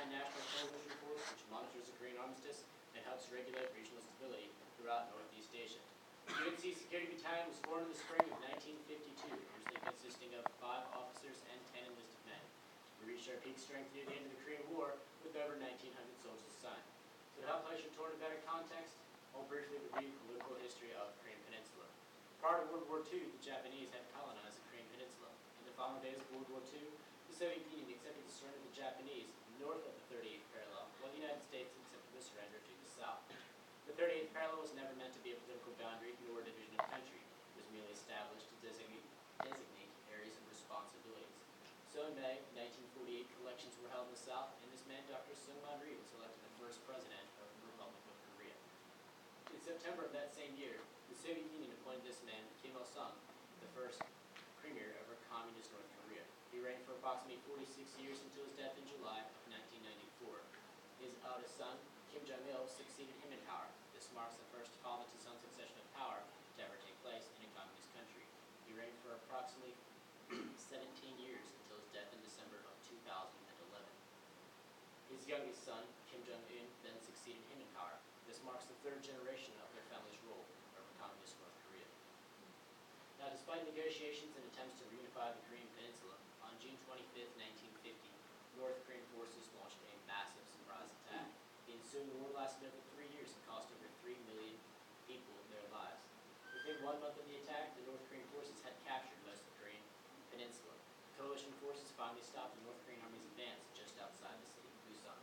Allied National Coalition Force, which monitors the Korean armistice and helps regulate regional stability throughout Northeast Asia. The UNC Security Battalion was formed in the spring of 1952, originally consisting of 5 officers and 10 enlisted men. We reached our peak strength near the end of the Korean War with over 1,900 soldiers assigned. So to help place your tour in a better context, I'll briefly review the political history of the Korean Peninsula. Prior to World War II, the Japanese had colonized the Korean Peninsula. In the following days of World War II, the Soviet Union accepted the surrender of the Japanese north of the 38th parallel, while the United States accepted the surrender to the south. The 38th parallel was never meant to be a political boundary nor a division of the country. It was merely established to designate areas of responsibilities. So in May 1948, elections were held in the South, and this man, Dr. Sung-man Rhee, was elected the first president of the Republic of Korea. In September of that same year, the Soviet Union appointed this man, Kim Il-sung, the first premier of communist North Korea. He reigned for approximately 46 years until his death in July of 1994. His eldest son, Kim Jong-il, succeeded him in power. This marks the first father-to-son succession of power to ever take place in a communist country. He reigned for approximately 17 years until his death in December of 2011. His youngest son, Kim Jong-un, then succeeded him in power. This marks the third generation of their family's rule over communist North Korea. Now, despite negotiations and attempts to reunify the Korean Peninsula, on June 25, 1950, North Korean forces launched a massive surprise attack. The ensuing war lasted over 3 years and cost over 3 million people their lives. Within 1 month of the attack, the North Korean forces had captured most of the Korean Peninsula. Coalition forces finally stopped the North Korean Army's advance just outside the city of Busan.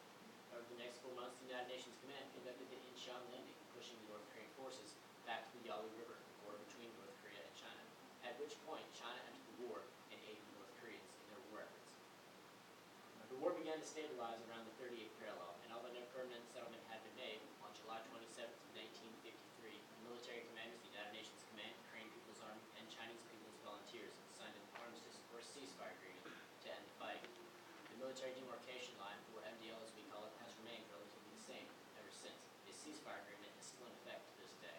Over the next 4 months, the United Nations Command conducted the Incheon landing, pushing the North Korean forces back to the Yalu River, the border between North Korea and China, at which point China entered the war and aided the North Koreans in their war efforts. The war began to stabilize around the 38th parallel, and although no permanent settlement had been made, on July 27, 1953, the military commanders of the United Nations Command, Korean People's Army, and Chinese People's Volunteers signed an armistice, or ceasefire agreement, to end the fighting. The military demarcation line, or MDL as we call it, has remained relatively the same ever since. This ceasefire agreement is still in effect to this day.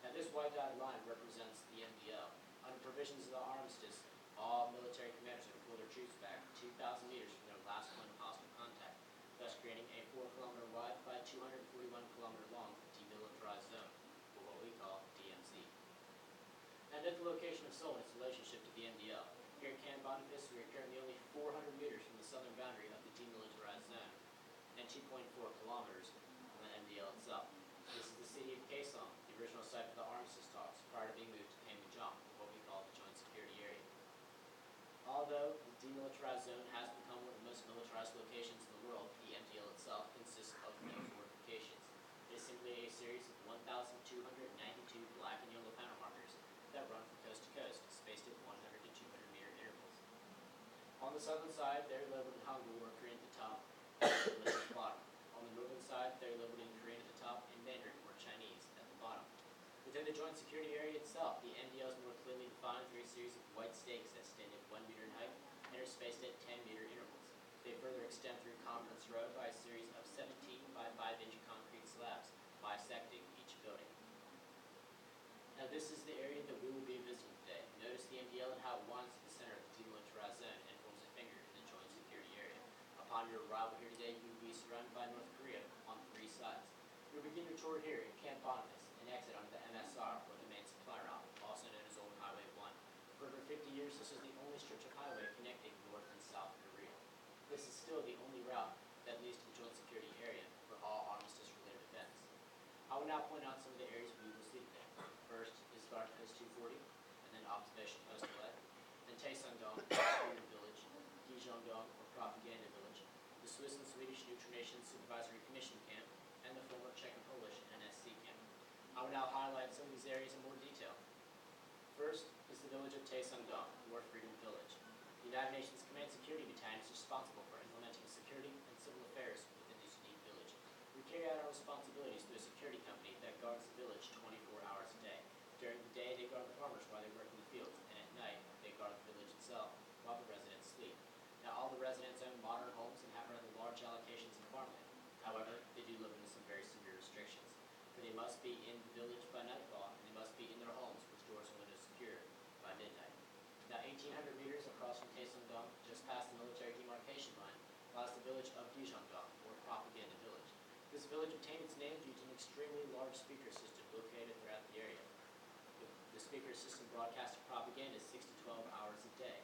Now, this white dotted line represents the MDL. Under provisions of the armistice, all military commanders are to pull their troops back 2,000 meters from their last point of hostile contact, thus creating a 4-kilometer wide by 241-kilometer long demilitarized zone, or what we call DMZ. Now, note the location of Seoul and its relationship to the MDL. Here at Camp Boniface, we are currently only 400 meters from the southern boundary of the demilitarized zone, and 2.4 kilometers from the MDL itself. This is the city of Kaesong, the original site for the armistice talks, prior to being moved to Panmunjom, or what we call the Joint Security Area. Although the demilitarized zone has become one of the most militarized locations in the world, the MDL itself consists of no fortifications. It is simply a series of 1,292 black and yellow panel markers that run from coast to coast, spaced at 100 to 200 meter intervals. On the southern side, they're labeled in Hangul, or Korean at the top, and at the bottom. On the northern side, they're labeled in Korean at the top and Mandarin, or Chinese, at the bottom. Within the Joint Security Area itself, the MDL is more clearly defined through a series of white stakes that stand at 1 meter in height and are spaced at 10-meter intervals. They further extend through Conference Road by a series of 17 by 5-inch concrete slabs, bisecting each building. Now, this is the area that we will be visiting today. Notice the MDL and how it winds to the center of the demilitarized zone and forms a finger in the Joint Security Area. Upon your arrival here today, you will be surrounded by North Korea on 3 sides. You'll begin your tour here at Camp Boniface and exit onto the MSR, or the main supply route, also known as Old Highway 1. For over 50 years, this is the only stretch of highway connecting North and South Korea. This is still the only route that leads to the Joint Security Area for all armistice-related events. I will now point out some of the areas we will see today. First is Guard Post 240, and then Observation Post 11, then Taesongdong, Freedom Village, Gijongdong, or Propaganda Village, the Swiss and Swedish Neutral Nations Supervisory Commission Camp, and the former Czech and Polish NSC camp. I will now highlight some of these areas in more detail. First is the village of Taesongdong, or Freedom Village. The United Nations Command Security Battalion is responsible for implementing security and civil affairs within this unique village. We carry out our responsibilities through a security company that guards the village 24 hours a day. During the day, they guard the farmers while they work in the fields, and at night, they guard the village itself while the residents sleep. Now, all the residents own modern homes and have rather large allocations of farmland. However, they do live under some very severe restrictions, for they must be in the village by nightfall, and they must be in their homes with doors and windows secured by midnight. Now, 1,800 meters across from Taesongdong, just past the military demarcation line, lies the village of Gijongdong, village obtained its name due to an extremely large speaker system located throughout the area. The speaker system broadcasted propaganda 6 to 12 hours a day.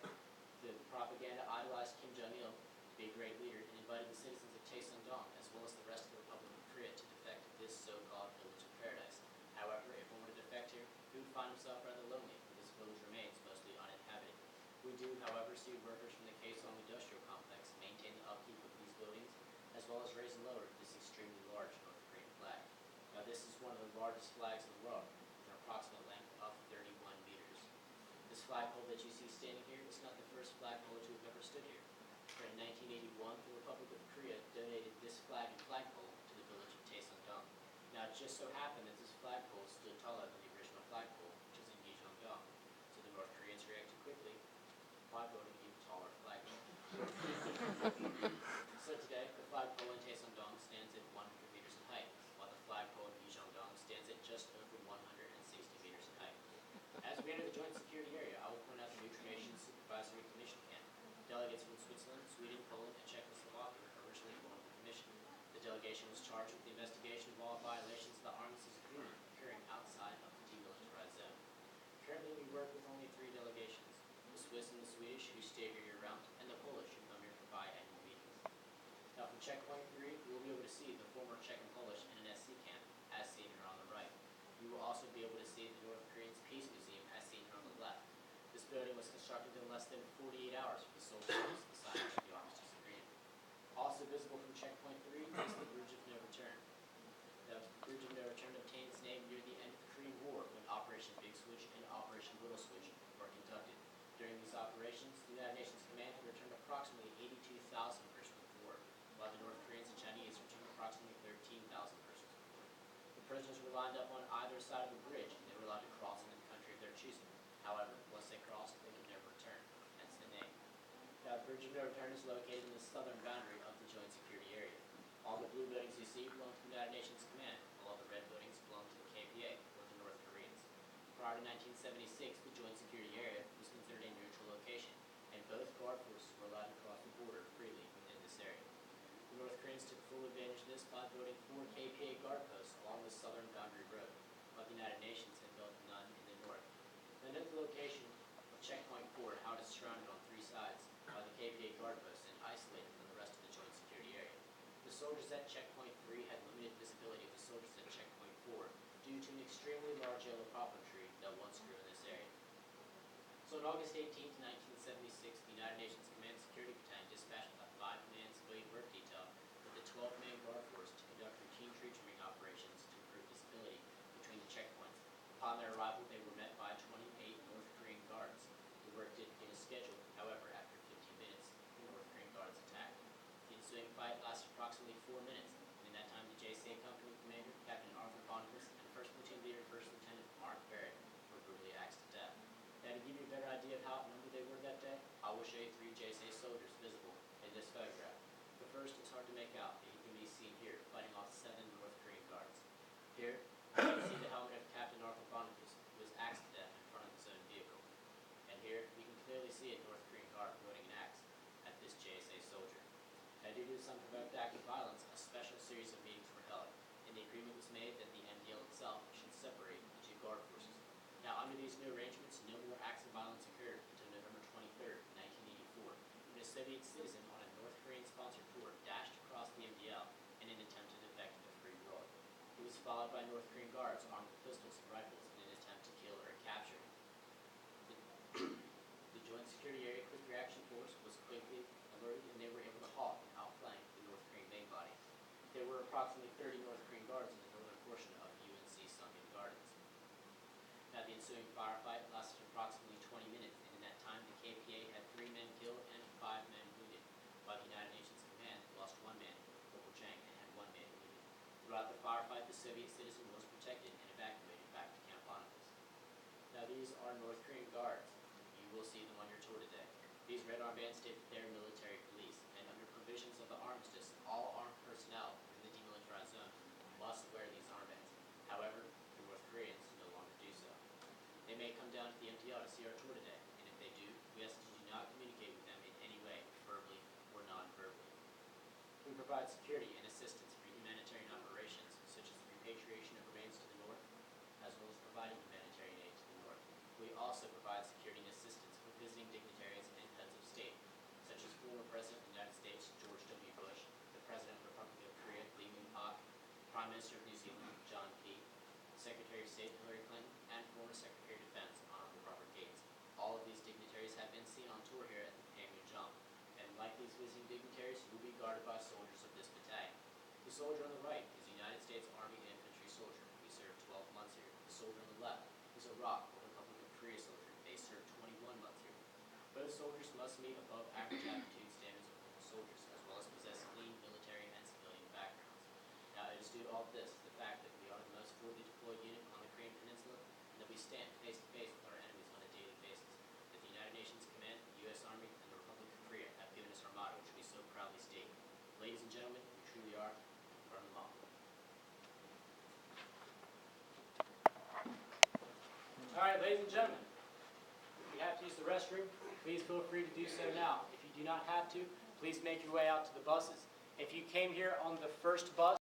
The propaganda idolized Kim Jong-il to be a great leader and invited the citizens of Taesongdong, as well as the rest of the Republic of Korea, to defect to this so-called village of paradise. However, if one were to defect here, he would find himself rather lonely, for this village remains mostly uninhabited. We do, however, see workers from the Kaesong Industrial Complex maintain the upkeep of these buildings, as well as raise and lower this extremely large North Korean flag. Now, this is one of the largest flags in the world, with an approximate length of 31 meters. This flagpole that you see standing here is not the first flagpole to have ever stood here. For in 1981, the Republic of Korea donated this flag and flagpole to the village of Taesongdong. Now, it just so happened that this flagpole stood taller than the original flagpole, which is in Gyeongdong. So the North Koreans reacted quickly by voting an even taller flagpole. So today, the flagpole in Taesongdong stands at 100 meters in height, while the flagpole in Gyeongdong stands at just over 160 meters in height. As we enter the joint security area, I will point out the Neutral Nations Supervisory Commission camp. Delegates from Switzerland, Sweden, Poland, and Czechoslovakia originally formed the commission. The delegation was charged with the investigation of all violations of the Armistice Agreement occurring outside of the demilitarized zone. Currently, we work with only 3 delegations: the Swiss and the Swedish, who stay here year-round, and the Polish, who come here for biannual meetings. Now, from checkpoint 3, we will be able to see the former Czech and Polish NNSC camp, as seen here on the right. You will also be able to see the North Koreans Peace Museum, as seen here on the left. This building was constructed in less than 48 hours for the sole purpose of the signing of the Armistice Agreement. Also visible from checkpoint 3 is the Bridge of No Return. The Bridge of No Return obtained its name near the end of the Korean War, when Operation Big Switch and Operation Little Switch were conducted. During these operations, the United Nations Command had returned approximately 82,000 prisoners of war, while the North Koreans and Chinese returned approximately 13,000 prisoners of war. The prisoners were lined up on either side of the bridge, and they were allowed to cross into the country of their choosing. However, once they crossed, they could never return, hence the name. Now, the Bridge of No Return is located in the southern boundary of the joint security area. All the blue buildings you see belong to the United Nations Command, while all the red buildings belong to the KPA, or the North Koreans. Prior to 1976, the joint security area was considered a neutral location, and both guard forces were allowed to cross the border freely within this area. The North Koreans took full advantage of this by building 4 KPA guard posts along the southern boundary road, while the United Nations had built none in the north. Now, note the location of checkpoint 4 and how it is surrounded on 3 sides, while the KPA guard posts and isolated from the rest of the joint security area. The soldiers at checkpoint 3 had limited visibility of the soldiers at checkpoint 4 due to an extremely large yellow poplar tree that once grew in this area. So on August 18, 1976, the United Nations Command Security Battalion dispatched a 5-man civilian work detail with the 12-man guard force to conduct routine tree trimming operations to improve visibility between the checkpoints. Upon their arrival, they were met by 28 North Korean guards. The work did begin as scheduled. However, after 15 minutes, the North Korean guards attacked. The ensuing fight lasted approximately 4 minutes, and in that time, the JCA Company Commander, Captain Arthur Bonifus, and First Platoon Leader, First Lieutenant Mark Barrett, were brutally axed to death. Now, to give you a better idea of how outnumbered they were that day, I will show you 3 JCA soldiers visible in this photograph. The first, it's hard to make out, but he can be seen here, fighting off 7 North Korean guards. Here, you can see the helmet of Captain Arthur Bonifus, who was axed to death in front of his own vehicle. And here, you can clearly see a North Korean guard wielding an axe at this JSA soldier. Now, due to this unprovoked act of violence, a special series of meetings were held, and the agreement was made that the MDL itself should separate the 2 guard forces. Now, under these new arrangements, no more acts of violence occurred until November 23, 1984, when a Soviet citizen on a North Korean-sponsored tour dashed across the MDL in an attempt to defect to the free world. He was followed by North Korean guards armed with pistols and rifles in an attempt to kill or capture him. The Joint Security Area Quick Reaction Force was quickly alerted, and they were able to halt and outflank the North Korean main body. There were approximately 30 North Korean guards in the northern portion of UNC Sunken Gardens. Now, the ensuing firefight lasted approximately 20 minutes, and in that time, the KPA had 3 men killed and 5 men wounded, while the United Nations Command lost 1 man, Corporal Chang, and had 1 man wounded. Throughout the firefight, the Soviet citizen was protected and evacuated back to Camp Bonifus. Now, these are North Korean guards. You will see them on your tour today. These red armbands state that they are military police, and under provisions of the Armistice, all armed personnel in the demilitarized zone must wear these armbands. However, the North Koreans no longer do so. They may come down to the MTL to see our tour today, and if they do, we ask that you do not communicate with them in any way, verbally or non-verbally. We provide security and assistance for humanitarian operations also provide security and assistance for visiting dignitaries and heads of state, such as former President of the United States, George W. Bush, the President of the Republic of Korea, Lee Myung-pak, Prime Minister of New Zealand, John P., Secretary of State Hillary Clinton, and former Secretary of Defense, Honorable Robert Gates. All of these dignitaries have been seen on tour here at the Panmunjom, and like these visiting dignitaries, you will be guarded by soldiers of this battalion. The soldier on the right is a United States Army infantry soldier. He served 12 months here. The soldier on the left is a ROK, or Republic of Korea soldier. They served 21 months here. Both soldiers must meet above average aptitude standards of local soldiers, as well as possess clean military and civilian backgrounds. Now, it is due to all this, the fact that we are the most fully deployed unit on the Korean Peninsula, and that we stand face to face with our enemies on a daily basis, that the United Nations Command, the U.S. Army, and the Republic of Korea have given us our motto, which we so proudly state. Ladies and gentlemen, we truly are from the mob. All right, ladies and gentlemen, if you have to use the restroom, please feel free to do so now. If you do not have to, please make your way out to the buses. If you came here on the first bus,